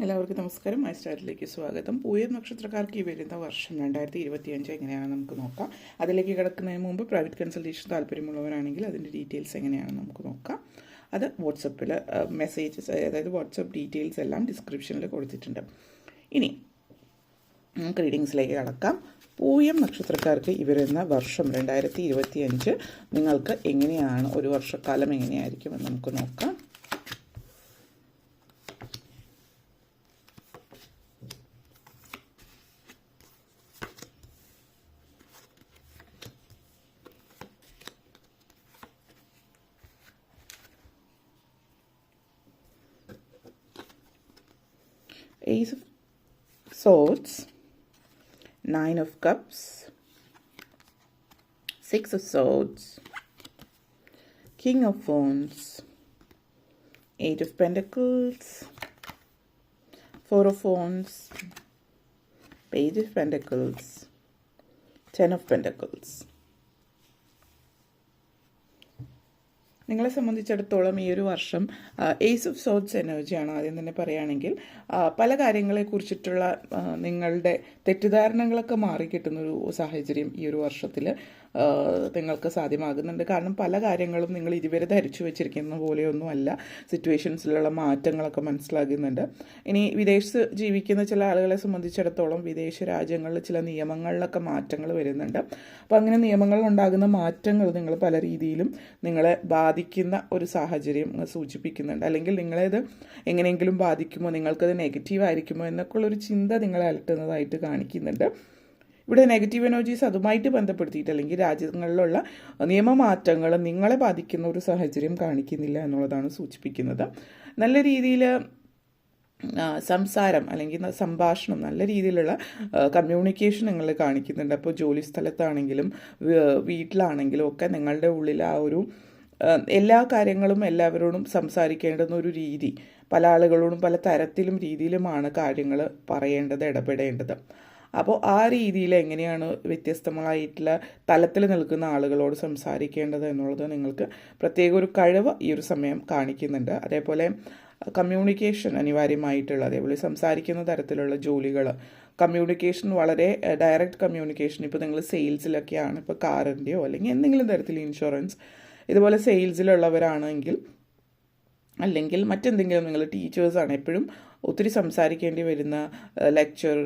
എല്ലാവർക്കും നമസ്കാരം. മൈ സ്റ്റാറിലേക്ക് സ്വാഗതം. പൂയം നക്ഷത്രക്കാർക്ക് ഈ വരുന്ന വർഷം 2025 എങ്ങനെയാണെന്ന് നമുക്ക് നോക്കാം. അതിലേക്ക് കിടക്കുന്നതിന് മുമ്പ് പ്രൈവറ്റ് കൺസൾട്ടേഷൻ താല്പര്യമുള്ളവരാണെങ്കിൽ അതിൻ്റെ ഡീറ്റെയിൽസ് എങ്ങനെയാണെന്ന് നമുക്ക് നോക്കാം. അത് വാട്സപ്പിൽ മെസ്സേജസ്, അതായത് വാട്സപ്പ് ഡീറ്റെയിൽസ് എല്ലാം ഡിസ്ക്രിപ്ഷനിൽ കൊടുത്തിട്ടുണ്ട്. ഇനി നമുക്ക് റീഡിങ്സിലേക്ക് കടക്കാം. പൂയം നക്ഷത്രക്കാർക്ക് ഈ വരുന്ന വർഷം 2025 നിങ്ങൾക്ക് എങ്ങനെയാണ്, ഒരു വർഷക്കാലം എങ്ങനെയായിരിക്കുമെന്ന് നമുക്ക് നോക്കാം. Ace of Swords, Nine of Cups, Six of Swords, King of Wands, Eight of Pentacles, Four of Wands, Page of Pentacles, Ten of Pentacles. നിങ്ങളെ സംബന്ധിച്ചിടത്തോളം ഈ ഒരു വർഷം ഏസ് ഓഫ് സോർഡ്സ് എനർജിയാണ്. ആദ്യം തന്നെ പറയുകയാണെങ്കിൽ പല കാര്യങ്ങളെക്കുറിച്ചിട്ടുള്ള നിങ്ങളുടെ തെറ്റിദ്ധാരണകളൊക്കെ മാറിക്കിട്ടുന്നൊരു സാഹചര്യം ഈ ഒരു വർഷത്തിൽ നിങ്ങൾക്ക് സാധ്യമാകുന്നുണ്ട്. കാരണം പല കാര്യങ്ങളും നിങ്ങൾ ഇതുവരെ ധരിച്ചു വെച്ചിരിക്കുന്ന പോലെയൊന്നുമല്ല, സിറ്റുവേഷൻസിലുള്ള മാറ്റങ്ങളൊക്കെ മനസ്സിലാകുന്നുണ്ട്. ഇനി വിദേശത്ത് ജീവിക്കുന്ന ചില ആളുകളെ സംബന്ധിച്ചിടത്തോളം വിദേശ രാജ്യങ്ങളിൽ ചില നിയമങ്ങളിലൊക്കെ മാറ്റങ്ങൾ വരുന്നുണ്ട്. അപ്പോൾ അങ്ങനെ നിയമങ്ങളിൽ ഉണ്ടാകുന്ന മാറ്റങ്ങൾ നിങ്ങൾ പല രീതിയിലും നിങ്ങളെ ബാധിക്കുന്ന ഒരു സാഹചര്യം സൂചിപ്പിക്കുന്നുണ്ട്. അല്ലെങ്കിൽ നിങ്ങളത് എങ്ങനെയെങ്കിലും ബാധിക്കുമോ, നിങ്ങൾക്കത് നെഗറ്റീവ് ആയിരിക്കുമോ എന്നൊക്കെയുള്ളൊരു ചിന്ത നിങ്ങളെ അലട്ടുന്നതായിട്ട് കാണിക്കുന്നുണ്ട്. ഇവിടെ നെഗറ്റീവ് എനർജീസ് അതുമായിട്ട് ബന്ധപ്പെടുത്തിയിട്ട് അല്ലെങ്കിൽ രാജ്യങ്ങളിലുള്ള നിയമമാറ്റങ്ങൾ നിങ്ങളെ ബാധിക്കുന്ന ഒരു സാഹചര്യം കാണിക്കുന്നില്ല എന്നുള്ളതാണ് സൂചിപ്പിക്കുന്നത്. നല്ല രീതിയിൽ സംസാരം അല്ലെങ്കിൽ സംഭാഷണം, നല്ല രീതിയിലുള്ള കമ്മ്യൂണിക്കേഷൻ നിങ്ങൾ കാണിക്കുന്നുണ്ട്. അപ്പോൾ ജോലി സ്ഥലത്താണെങ്കിലും വീട്ടിലാണെങ്കിലും ഒക്കെ നിങ്ങളുടെ ഉള്ളിൽ ആ ഒരു എല്ലാ കാര്യങ്ങളും എല്ലാവരോടും സംസാരിക്കേണ്ടുന്ന ഒരു രീതി, പല ആളുകളോടും പല തരത്തിലും രീതിയിലുമാണ് കാര്യങ്ങൾ പറയേണ്ടത്, ഇടപെടേണ്ടത്. അപ്പോൾ ആ രീതിയിൽ എങ്ങനെയാണ് വ്യത്യസ്തങ്ങളായിട്ടുള്ള തലത്തിൽ നിൽക്കുന്ന ആളുകളോട് സംസാരിക്കേണ്ടത് എന്നുള്ളത് നിങ്ങൾക്ക് പ്രത്യേക ഒരു കഴിവ് ഈ ഒരു സമയം കാണിക്കുന്നുണ്ട്. അതേപോലെ കമ്മ്യൂണിക്കേഷൻ അനിവാര്യമായിട്ടുള്ള, അതേപോലെ സംസാരിക്കുന്ന തരത്തിലുള്ള ജോലികൾ, കമ്മ്യൂണിക്കേഷൻ വളരെ ഡയറക്റ്റ് കമ്മ്യൂണിക്കേഷൻ. ഇപ്പോൾ നിങ്ങൾ സെയിൽസിലൊക്കെയാണ്, ഇപ്പോൾ കാറിൻ്റെയോ അല്ലെങ്കിൽ എന്തെങ്കിലും തരത്തിൽ ഇൻഷുറൻസ്, ഇതുപോലെ സെയിൽസിലുള്ളവരാണെങ്കിൽ അല്ലെങ്കിൽ മറ്റെന്തെങ്കിലും നിങ്ങൾ ടീച്ചേഴ്സാണ്, എപ്പോഴും ഒത്തിരി സംസാരിക്കേണ്ടി വരുന്ന ലെക്ചർ,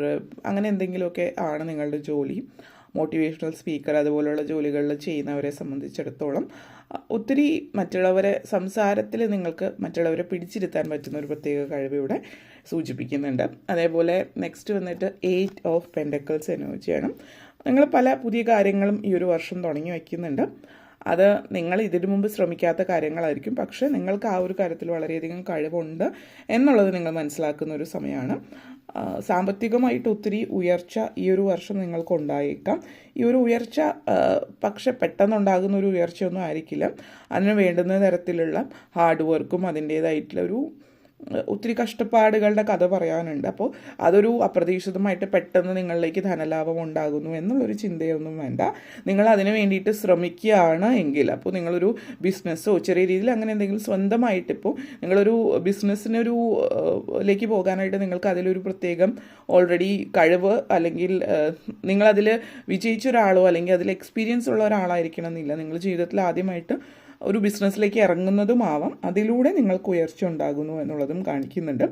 അങ്ങനെ എന്തെങ്കിലുമൊക്കെ ആണ് നിങ്ങളുടെ ജോലി. മോട്ടിവേഷണൽ സ്പീക്കർ അതുപോലുള്ള ജോലികളിൽ ചെയ്യുന്നവരെ സംബന്ധിച്ചിടത്തോളം ഒത്തിരി മറ്റുള്ളവരെ സംസാരത്തിൽ നിങ്ങൾക്ക് മറ്റുള്ളവരെ പിടിച്ചിരുത്താൻ പറ്റുന്ന ഒരു പ്രത്യേക കഴിവ് ഇവിടെ സൂചിപ്പിക്കുന്നുണ്ട്. അതേപോലെ നെക്സ്റ്റ് വന്നിട്ട് 8 ഓഫ് പെൻഡക്കിൾസ് എനർജിയാണ്. നിങ്ങൾ പല പുതിയ കാര്യങ്ങളും ഈ ഒരു വർഷം തുടങ്ങി വയ്ക്കുന്നുണ്ട്. അത് നിങ്ങൾ ഇതിനു മുമ്പ് ശ്രമിക്കാത്ത കാര്യങ്ങളായിരിക്കും, പക്ഷേ നിങ്ങൾക്ക് ആ ഒരു കാര്യത്തിൽ വളരെയധികം കഴിവുണ്ട് എന്നുള്ളത് നിങ്ങൾ മനസ്സിലാക്കുന്ന ഒരു സമയമാണ്. സാമ്പത്തികമായിട്ട് ഒത്തിരി ഉയർച്ച ഈ ഒരു വർഷം നിങ്ങൾക്കുണ്ടായേക്കാം. ഈ ഒരു ഉയർച്ച പക്ഷെ പെട്ടെന്നുണ്ടാകുന്ന ഒരു ഉയർച്ചയൊന്നും ആയിരിക്കില്ല. അതിന് വേണ്ടുന്ന തരത്തിലുള്ള ഹാർഡ് വർക്കും അതിൻ്റേതായിട്ടുള്ള ഒരു ഒത്തിരി കഷ്ടപ്പാടുകളുടെ കഥ പറയാനുണ്ട്. അപ്പോൾ അതൊരു അപ്രതീക്ഷിതമായിട്ട് പെട്ടെന്ന് നിങ്ങളിലേക്ക് ധനലാഭം ഉണ്ടാകുന്നു എന്നുള്ളൊരു ചിന്തയൊന്നും വേണ്ട. നിങ്ങൾ അതിന് വേണ്ടിയിട്ട് ശ്രമിക്കുകയാണ് എങ്കിൽ, അപ്പോൾ നിങ്ങളൊരു ബിസിനസ്സോ ചെറിയ രീതിയിൽ അങ്ങനെ എന്തെങ്കിലും സ്വന്തമായിട്ട്, ഇപ്പോൾ നിങ്ങളൊരു ബിസിനസ്സിനൊരു ലേക്ക് പോകാനായിട്ട് നിങ്ങൾക്ക് അതിലൊരു പ്രത്യേകം ഓൾറെഡി കഴിവ് അല്ലെങ്കിൽ നിങ്ങളതിൽ വിജയിച്ച ഒരാളോ അല്ലെങ്കിൽ അതിൽ എക്സ്പീരിയൻസ് ഉള്ള ഒരാളായിരിക്കണം എന്നില്ല. നിങ്ങൾ ജീവിതത്തിൽ ആദ്യമായിട്ട് ഒരു ബിസിനസ്സിലേക്ക് ഇറങ്ങുന്നതുമാവാം, അതിലൂടെ നിങ്ങൾക്ക് ഉയർച്ച ഉണ്ടാകുന്നു എന്നുള്ളതും കാണിക്കുന്നുണ്ട്.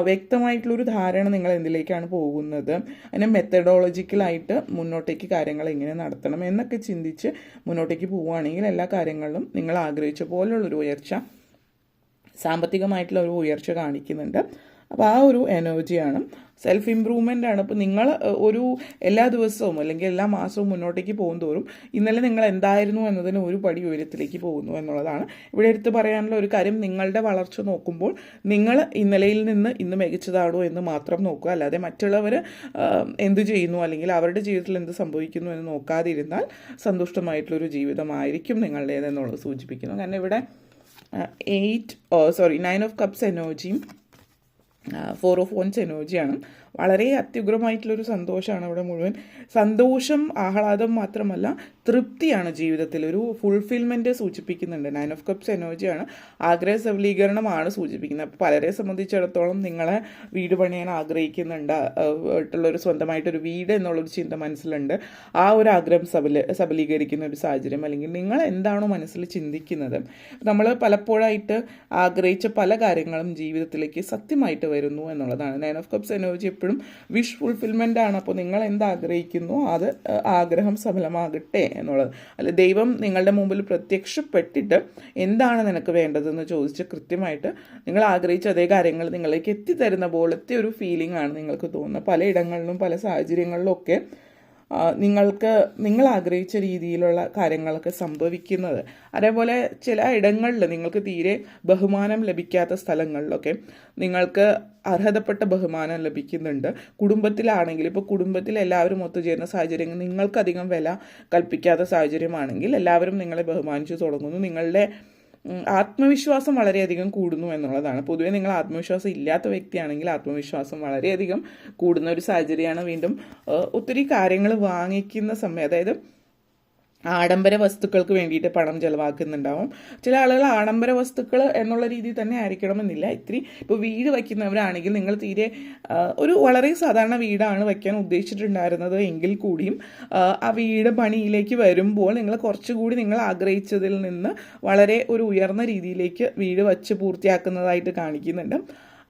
വ്യക്തമായിട്ടുള്ളൊരു ധാരണ നിങ്ങൾ എന്തിലേക്കാണ് പോകുന്നത്, അതിന് മെത്തഡോളജിക്കലായിട്ട് മുന്നോട്ടേക്ക് കാര്യങ്ങൾ എങ്ങനെ നടത്തണം എന്നൊക്കെ ചിന്തിച്ച് മുന്നോട്ടേക്ക് പോവുകയാണെങ്കിൽ എല്ലാ കാര്യങ്ങളിലും നിങ്ങൾ ആഗ്രഹിച്ച പോലുള്ളൊരു ഉയർച്ച, സാമ്പത്തികമായിട്ടുള്ള ഒരു ഉയർച്ച കാണിക്കുന്നുണ്ട്. അപ്പോൾ ആ ഒരു എനർജിയാണ്, സെൽഫ് ഇമ്പ്രൂവ്മെൻ്റ് ആണ്. അപ്പോൾ നിങ്ങൾ ഒരു എല്ലാ ദിവസവും അല്ലെങ്കിൽ എല്ലാ മാസവും മുന്നോട്ടേക്ക് പോകുന്തോറും ഇന്നലെ നിങ്ങൾ എന്തായിരുന്നു എന്നതിന് ഒരു പടി ഉയരത്തിലേക്ക് പോകുന്നു എന്നുള്ളതാണ് ഇവിടെ എടുത്ത് പറയാനുള്ള ഒരു കാര്യം. നിങ്ങളുടെ വളർച്ച നോക്കുമ്പോൾ നിങ്ങൾ ഇന്നലെയിൽ നിന്ന് ഇന്ന് മികച്ചതാണോ എന്ന് മാത്രം നോക്കുക, അല്ലാതെ മറ്റുള്ളവർ എന്ത് ചെയ്യുന്നു അല്ലെങ്കിൽ അവരുടെ ജീവിതത്തിൽ എന്ത് സംഭവിക്കുന്നു എന്ന് നോക്കാതിരുന്നാൽ സന്തുഷ്ടമായിട്ടുള്ളൊരു ജീവിതമായിരിക്കും നിങ്ങളുടേതെന്നുള്ളത് സൂചിപ്പിക്കുന്നു. കാരണം ഇവിടെ 9 ഓഫ് കപ്സ് എനർജിയും ഫോർ ഓഫ് വൺസ് എനർജിയാണ്. വളരെ അത്യുഗ്രമായിട്ടുള്ളൊരു സന്തോഷമാണ് ഇവിടെ മുഴുവൻ. സന്തോഷം, ആഹ്ലാദം മാത്രമല്ല തൃപ്തിയാണ് ജീവിതത്തിൽ, ഒരു ഫുൾഫിൽമെൻറ്റ് സൂചിപ്പിക്കുന്നുണ്ട്. 9 ഓഫ് കപ്സ് എനർജിയാണ്, ആഗ്രഹ സബലീകരണമാണ് സൂചിപ്പിക്കുന്നത്. അപ്പോൾ പലരെ സംബന്ധിച്ചിടത്തോളം നിങ്ങളെ വീട് പണിയാൻ ആഗ്രഹിക്കുന്നുണ്ട്, ഒരു സ്വന്തമായിട്ടൊരു വീട് എന്നുള്ളൊരു ചിന്ത മനസ്സിലുണ്ട്. ആ ഒരു ആഗ്രഹം സബലീകരിക്കുന്ന ഒരു സാഹചര്യം, അല്ലെങ്കിൽ നിങ്ങൾ എന്താണോ മനസ്സിൽ ചിന്തിക്കുന്നത്, നമ്മൾ പലപ്പോഴായിട്ട് ആഗ്രഹിച്ച പല കാര്യങ്ങളും ജീവിതത്തിലേക്ക് സത്യമായിട്ട് വരുന്നു എന്നുള്ളതാണ്. 9 ഓഫ് കപ്സ് എനർജി എപ്പോഴും വിഷ് ഫുൾഫിൽമെൻ്റ് ആണ്. അപ്പോൾ നിങ്ങൾ എന്താഗ്രഹിക്കുന്നു അത് ആഗ്രഹം സഫലമാകട്ടെ എന്നുള്ളത്. അല്ല, ദൈവം നിങ്ങളുടെ മുമ്പിൽ പ്രത്യക്ഷപ്പെട്ടിട്ട് എന്താണ് നിനക്ക് വേണ്ടതെന്ന് ചോദിച്ച് കൃത്യമായിട്ട് നിങ്ങൾ ആഗ്രഹിച്ച അതേ കാര്യങ്ങൾ നിങ്ങളിലേക്ക് എത്തിത്തരുന്ന പോലത്തെ ഒരു ഫീലിംഗ് ആണ് നിങ്ങൾക്ക് തോന്നുന്നത്. പലയിടങ്ങളിലും പല സാഹചര്യങ്ങളിലും ഒക്കെ നിങ്ങൾ ആഗ്രഹിച്ച രീതിയിലുള്ള കാര്യങ്ങളൊക്കെ സംഭവിക്കുന്നത്. അതേപോലെ ചില ഇടങ്ങളിൽ നിങ്ങൾക്ക് തീരെ ബഹുമാനം ലഭിക്കാത്ത സ്ഥലങ്ങളിലൊക്കെ നിങ്ങൾക്ക് അർഹതപ്പെട്ട ബഹുമാനം ലഭിക്കുന്നുണ്ട്. കുടുംബത്തിലാണെങ്കിൽ, ഇപ്പോൾ കുടുംബത്തിൽ എല്ലാവരും ഒത്തുചേരുന്ന സാഹചര്യങ്ങൾ നിങ്ങൾക്കധികം വില കൽപ്പിക്കാത്ത സാഹചര്യമാണെങ്കിൽ എല്ലാവരും നിങ്ങളെ ബഹുമാനിച്ചു തുടങ്ങുന്നു. നിങ്ങളുടെ ആത്മവിശ്വാസം വളരെയധികം കൂടുന്നു എന്നുള്ളതാണ്. പൊതുവേ നിങ്ങൾ ആത്മവിശ്വാസം ഇല്ലാത്ത വ്യക്തിയാണെങ്കിൽ ആത്മവിശ്വാസം വളരെയധികം കൂടുന്ന ഒരു സാഹചര്യമാണ്. വീണ്ടും ഒത്തിരി കാര്യങ്ങൾ വാങ്ങിക്കുന്ന സമയം, അതായത് ആഡംബര വസ്തുക്കൾക്ക് വേണ്ടിയിട്ട് പണം ചിലവാക്കുന്നുണ്ടാവും. ചില ആളുകൾ ആഡംബര വസ്തുക്കൾ എന്നുള്ള രീതിയിൽ തന്നെ ആയിരിക്കണമെന്നില്ല. ഇപ്പോൾ വീട് വയ്ക്കുന്നവരാണെങ്കിൽ നിങ്ങൾ തീരെ ഒരു വളരെ സാധാരണ വീടാണ് വയ്ക്കാൻ ഉദ്ദേശിച്ചിട്ടുണ്ടായിരുന്നത് എങ്കിൽ കൂടിയും ആ വീട് പണിയിലേക്ക് വരുമ്പോൾ നിങ്ങൾ കുറച്ചുകൂടി നിങ്ങൾ ആഗ്രഹിച്ചതിൽ നിന്ന് വളരെ ഒരു ഉയർന്ന രീതിയിലേക്ക് വീട് വച്ച് പൂർത്തിയാക്കുന്നതായിട്ട് കാണിക്കുന്നുണ്ട്.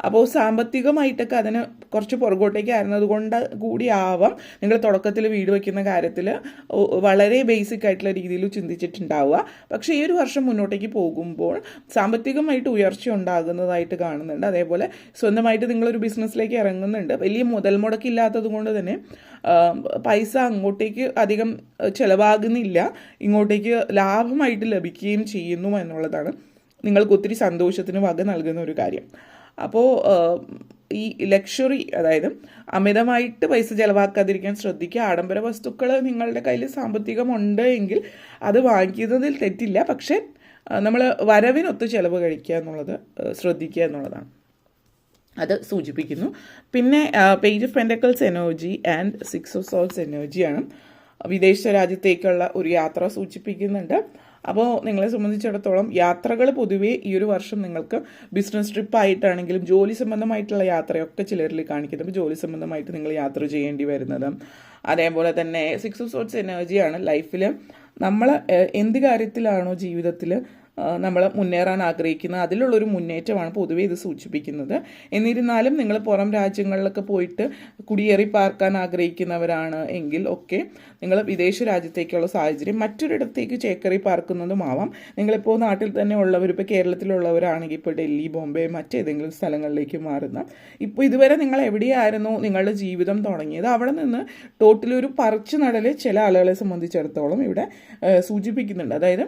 അപ്പോൾ സാമ്പത്തികമായിട്ടൊക്കെ അതിന് കുറച്ച് പുറകോട്ടേക്ക് ആയിരുന്നത് കൊണ്ട് കൂടിയാവാം നിങ്ങൾ തുടക്കത്തിൽ വീട് വയ്ക്കുന്ന കാര്യത്തിൽ വളരെ ബേസിക് ആയിട്ടുള്ള രീതിയിൽ ചിന്തിച്ചിട്ടുണ്ടാവുക. പക്ഷേ ഈ ഒരു വർഷം മുന്നോട്ടേക്ക് പോകുമ്പോൾ സാമ്പത്തികമായിട്ട് ഉയർച്ച ഉണ്ടാകുന്നതായിട്ട് കാണുന്നുണ്ട്. അതേപോലെ സ്വന്തമായിട്ട് നിങ്ങളൊരു ബിസിനസ്സിലേക്ക് ഇറങ്ങുന്നുണ്ട്. വലിയ മുതൽ മുടക്കില്ലാത്തത് കൊണ്ട് തന്നെ പൈസ അങ്ങോട്ടേക്ക് അധികം ചിലവാകുന്നില്ല, ഇങ്ങോട്ടേക്ക് ലാഭമായിട്ട് ലഭിക്കുകയും ചെയ്യുന്നു എന്നുള്ളതാണ് നിങ്ങൾക്ക് ഒത്തിരി സന്തോഷത്തിന് വക നൽകുന്ന ഒരു കാര്യം. അപ്പോൾ ഈ ലക്ഷറി, അതായത് അമിതമായിട്ട് പൈസ ചിലവാക്കാതിരിക്കാൻ ശ്രദ്ധിക്കുക. ആഡംബര വസ്തുക്കൾ നിങ്ങളുടെ കയ്യിൽ സാമ്പത്തികമുണ്ട് എങ്കിൽ അത് വാങ്ങിക്കുന്നതിൽ തെറ്റില്ല. പക്ഷേ നമ്മൾ വരവിനൊത്ത് ചിലവ് കഴിക്കുക എന്നുള്ളത് ശ്രദ്ധിക്കുക എന്നുള്ളതാണ് അത് സൂചിപ്പിക്കുന്നു. പിന്നെ page of pentacles energy and 6 of souls എനർജിയാണ്. വിദേശ രാജ്യത്തേക്കുള്ള ഒരു യാത്ര സൂചിപ്പിക്കുന്നുണ്ട്. അപ്പോൾ നിങ്ങളെ സംബന്ധിച്ചിടത്തോളം യാത്രകൾ പൊതുവേ ഈ ഒരു വർഷം നിങ്ങൾക്ക് ബിസിനസ് ട്രിപ്പായിട്ടാണെങ്കിലും ജോലി സംബന്ധമായിട്ടുള്ള യാത്രയൊക്കെ ചിലരിൽ കാണിക്കുന്നത്. അപ്പോൾ ജോലി സംബന്ധമായിട്ട് നിങ്ങൾ യാത്ര ചെയ്യേണ്ടി വരുന്നത്. അതേപോലെ തന്നെ 6 ഓഫ് സോൾസ് എനർജിയാണ് ലൈഫിൽ നമ്മൾ എന്ത് കാര്യത്തിലാണോ ജീവിതത്തിൽ നമ്മൾ മുന്നേറാൻ ആഗ്രഹിക്കുന്നത് അതിലുള്ളൊരു മുന്നേറ്റമാണ് പൊതുവേ ഇത് സൂചിപ്പിക്കുന്നത്. എന്നിരുന്നാലും നിങ്ങൾ പുറം രാജ്യങ്ങളിലൊക്കെ പോയിട്ട് കുടിയേറി പാർക്കാൻ ആഗ്രഹിക്കുന്നവരാണ് എങ്കിൽ ഒക്കെ നിങ്ങൾ വിദേശ രാജ്യത്തേക്കുള്ള സാഹചര്യം മറ്റൊരിടത്തേക്ക് ചേക്കേറി പാർക്കുന്നതുമാവാം. നിങ്ങളിപ്പോൾ നാട്ടിൽ തന്നെ ഉള്ളവർ, ഇപ്പോൾ കേരളത്തിലുള്ളവരാണെങ്കിൽ ഇപ്പോൾ ഡൽഹി, ബോംബെ, മറ്റേതെങ്കിലും സ്ഥലങ്ങളിലേക്ക് മാറുന്ന, ഇപ്പോൾ ഇതുവരെ നിങ്ങൾ എവിടെയായിരുന്നു നിങ്ങളുടെ ജീവിതം തുടങ്ങിയത് അവിടെ നിന്ന് ടോട്ടലൊരു പറിച്ചു നടൽ ചില ആളുകളെ സംബന്ധിച്ചിടത്തോളം ഇവിടെ സൂചിപ്പിക്കുന്നുണ്ട്. അതായത്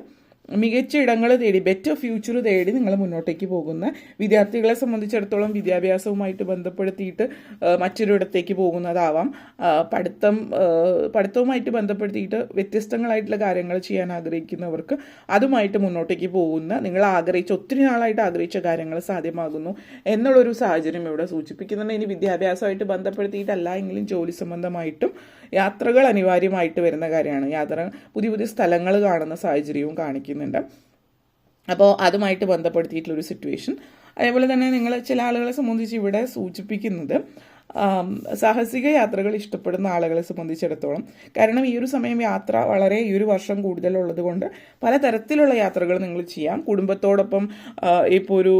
മികച്ച ഇടങ്ങൾ തേടി, ബെറ്റർ ഫ്യൂച്ചർ തേടി നിങ്ങൾ മുന്നോട്ടേക്ക് പോകുന്ന വിദ്യാർത്ഥികളെ സംബന്ധിച്ചിടത്തോളം വിദ്യാഭ്യാസവുമായിട്ട് ബന്ധപ്പെടുത്തിയിട്ട് മറ്റൊരിടത്തേക്ക് പോകുന്നതാവാം. പഠിത്തവുമായിട്ട് ബന്ധപ്പെടുത്തിയിട്ട് വ്യത്യസ്തങ്ങളായിട്ടുള്ള കാര്യങ്ങൾ ചെയ്യാൻ ആഗ്രഹിക്കുന്നവർക്ക് അതുമായിട്ട് മുന്നോട്ടേക്ക് പോകുന്ന, നിങ്ങൾ ഒത്തിരി നാളായിട്ട് ആഗ്രഹിച്ച കാര്യങ്ങൾ സാധ്യമാകുന്നു എന്നുള്ളൊരു സാഹചര്യം ഇവിടെ സൂചിപ്പിക്കുന്നുണ്ട്. ഇനി വിദ്യാഭ്യാസമായിട്ട് ബന്ധപ്പെടുത്തിയിട്ടല്ല എങ്കിലും ജോലി സംബന്ധമായിട്ടും യാത്രകൾ അനിവാര്യമായിട്ട് വരുന്ന കാര്യമാണ്. പുതിയ പുതിയ സ്ഥലങ്ങൾ കാണുന്ന സാഹചര്യവും കാണിക്കുന്നുണ്ട്. അപ്പോൾ അതുമായിട്ട് ബന്ധപ്പെടുത്തിയിട്ടുള്ളൊരു സിറ്റുവേഷൻ. അതേപോലെ തന്നെ നിങ്ങൾ ചില ആളുകളെ സംബന്ധിച്ച് ഇവിടെ സൂചിപ്പിക്കുന്നത് സാഹസിക യാത്രകൾ ഇഷ്ടപ്പെടുന്ന ആളുകളെ സംബന്ധിച്ചിടത്തോളം, കാരണം ഈ ഒരു സമയം യാത്ര വളരെ ഈ ഒരു വർഷം കൂടുതലുള്ളത് കൊണ്ട് പലതരത്തിലുള്ള യാത്രകൾ നിങ്ങൾ ചെയ്യാം. കുടുംബത്തോടൊപ്പം ഇപ്പോൾ ഒരു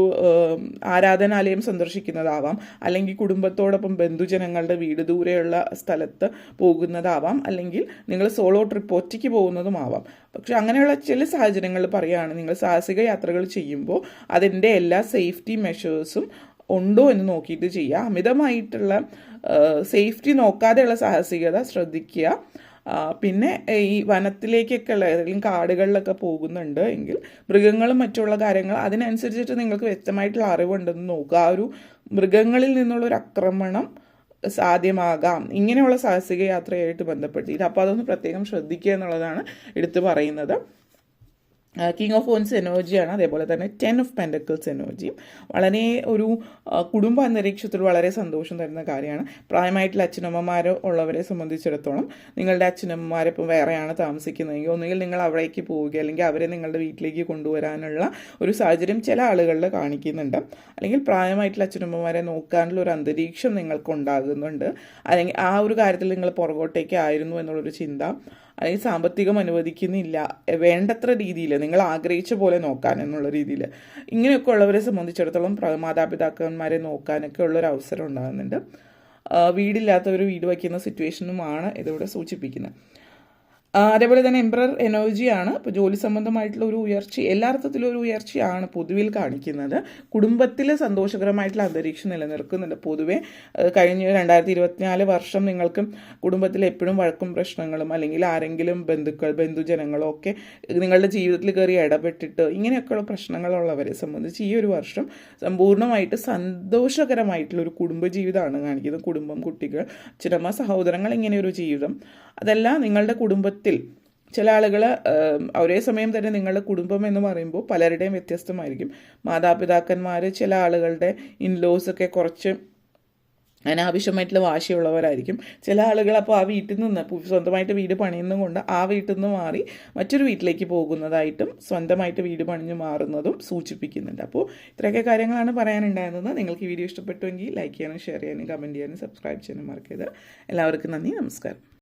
ആരാധനാലയം സന്ദർശിക്കുന്നതാവാം, അല്ലെങ്കിൽ കുടുംബത്തോടൊപ്പം ബന്ധുജനങ്ങളുടെ വീട് ദൂരെയുള്ള സ്ഥലത്ത് പോകുന്നതാവാം, അല്ലെങ്കിൽ നിങ്ങൾ സോളോ ട്രിപ്പ് ഒറ്റയ്ക്ക് പോകുന്നതുമാവാം. പക്ഷെ അങ്ങനെയുള്ള ചില സാഹചര്യങ്ങളിൽ പറയുകയാണ്, നിങ്ങൾ സാഹസിക യാത്രകൾ ചെയ്യുമ്പോൾ അതിൻ്റെ എല്ലാ സേഫ്റ്റി മെഷേഴ്സും ഉണ്ടോ എന്ന് നോക്കിയിട്ട് ചെയ്യുക. അമിതമായിട്ടുള്ള സേഫ്റ്റി നോക്കാതെയുള്ള സാഹസികത ശ്രദ്ധിക്കുക. പിന്നെ ഈ വനത്തിലേക്കൊക്കെ ഉള്ള ഏതെങ്കിലും കാടുകളിലൊക്കെ പോകുന്നുണ്ട് എങ്കിൽ മൃഗങ്ങളും മറ്റുള്ള കാര്യങ്ങൾ അതിനനുസരിച്ചിട്ട് നിങ്ങൾക്ക് വ്യക്തമായിട്ടുള്ള അറിവുണ്ടെന്ന് നോക്കുക. ആ ഒരു മൃഗങ്ങളിൽ നിന്നുള്ളൊരു ആക്രമണം സാധ്യമാകാം ഇങ്ങനെയുള്ള സാഹസിക യാത്രയായിട്ട് ബന്ധപ്പെടുത്തിയിട്ട്. അപ്പോൾ അതൊന്ന് പ്രത്യേകം ശ്രദ്ധിക്കുക എന്നുള്ളതാണ് എടുത്തു പറയുന്നത്. കിങ് ഓഫ് വോൺസ് എനർജിയാണ്. അതേപോലെ തന്നെ 10 ഓഫ് പെൻറ്റക്കിൾസ് എനർജിയും വളരെ ഒരു കുടുംബ അന്തരീക്ഷത്തിൽ വളരെ സന്തോഷം തരുന്ന കാര്യമാണ്. പ്രായമായിട്ടുള്ള അച്ഛനമ്മമാരോ ഉള്ളവരെ സംബന്ധിച്ചിടത്തോളം നിങ്ങളുടെ അച്ഛനമ്മമാരിപ്പോൾ വേറെയാണ് താമസിക്കുന്നതെങ്കിൽ ഒന്നുകിൽ നിങ്ങൾ അവിടേക്ക് പോവുക, അല്ലെങ്കിൽ അവരെ നിങ്ങളുടെ വീട്ടിലേക്ക് കൊണ്ടുവരാനുള്ള ഒരു സാഹചര്യം ചില ആളുകളിൽ കാണിക്കുന്നുണ്ട്. അല്ലെങ്കിൽ പ്രായമായിട്ടുള്ള അച്ഛനമ്മമാരെ നോക്കാനുള്ള ഒരു അന്തരീക്ഷം നിങ്ങൾക്ക് ഉണ്ടാകുന്നുണ്ട്. അല്ലെങ്കിൽ ആ ഒരു കാര്യത്തിൽ നിങ്ങൾ പുറകോട്ടേക്ക് ആയിരുന്നു എന്നുള്ളൊരു ചിന്ത, അല്ലെങ്കിൽ സാമ്പത്തികം അനുവദിക്കുന്നില്ല വേണ്ടത്ര രീതിയിൽ നിങ്ങൾ ആഗ്രഹിച്ച പോലെ നോക്കാൻ എന്നുള്ള രീതിയിൽ, ഇങ്ങനെയൊക്കെ ഉള്ളവരെ സംബന്ധിച്ചിടത്തോളം മാതാപിതാക്കന്മാരെ നോക്കാനൊക്കെ ഉള്ളൊരു അവസരം ഉണ്ടാകുന്നുണ്ട്. വീടില്ലാത്തവർ വീട് വയ്ക്കുന്ന സിറ്റുവേഷനുമാണ് ഇതിവിടെ സൂചിപ്പിക്കുന്നത്. അതേപോലെ തന്നെ എംപറർ എനർജിയാണ്. ഇപ്പോൾ ജോലി സംബന്ധമായിട്ടുള്ള ഒരു ഉയർച്ച, എല്ലാ അർത്ഥത്തിലും ഒരു ഉയർച്ചയാണ് പൊതുവിൽ കാണിക്കുന്നത്. കുടുംബത്തിൽ സന്തോഷകരമായിട്ടുള്ള അന്തരീക്ഷം നിലനിൽക്കുന്നുണ്ട്. പൊതുവെ കഴിഞ്ഞ 2024 വർഷം നിങ്ങൾക്ക് കുടുംബത്തിൽ എപ്പോഴും വഴക്കും പ്രശ്നങ്ങളും അല്ലെങ്കിൽ ആരെങ്കിലും ബന്ധുജനങ്ങളോ ഒക്കെ നിങ്ങളുടെ ജീവിതത്തിൽ കയറി ഇടപെട്ടിട്ട് ഇങ്ങനെയൊക്കെയുള്ള പ്രശ്നങ്ങളുള്ളവരെ സംബന്ധിച്ച് ഈ ഒരു വർഷം സമ്പൂർണ്ണമായിട്ട് സന്തോഷകരമായിട്ടുള്ളൊരു കുടുംബജീവിതമാണ് കാണിക്കുന്നത്. കുടുംബം, കുട്ടികൾ, അച്ഛനമ്മ, സഹോദരങ്ങൾ, ഇങ്ങനെയൊരു ജീവിതം. അതല്ല നിങ്ങളുടെ കുടുംബത്തിൽ ചില ആളുകൾ ഒരേ സമയം തന്നെ നിങ്ങളുടെ കുടുംബം എന്ന് പറയുമ്പോൾ പലരുടെയും വ്യത്യസ്തമായിരിക്കും. മാതാപിതാക്കന്മാർ, ചില ആളുകളുടെ ഇൻലോസൊക്കെ കുറച്ച് അനാവശ്യമായിട്ടുള്ള വാശിയുള്ളവരായിരിക്കും. ചില ആളുകൾ അപ്പോൾ ആ വീട്ടിൽ നിന്ന് സ്വന്തമായിട്ട് വീട് പണിയുന്നതുകൊണ്ട് ആ വീട്ടിൽ നിന്ന് മാറി മറ്റൊരു വീട്ടിലേക്ക് പോകുന്നതായിട്ടും സ്വന്തമായിട്ട് വീട് പണിഞ്ഞ് മാറുന്നതും സൂചിപ്പിക്കുന്നുണ്ട്. അപ്പോൾ ഇത്രയൊക്കെ കാര്യങ്ങളാണ് പറയാനുണ്ടായിരുന്നത്. നിങ്ങൾക്ക് ഈ വീഡിയോ ഇഷ്ടപ്പെട്ടുവെങ്കിൽ ലൈക്ക് ചെയ്യാനും ഷെയർ ചെയ്യാനും കമൻറ്റ് ചെയ്യാനും സബ്സ്ക്രൈബ് ചെയ്യാനും മറക്കരുത്. എല്ലാവർക്കും നന്ദി, നമസ്കാരം.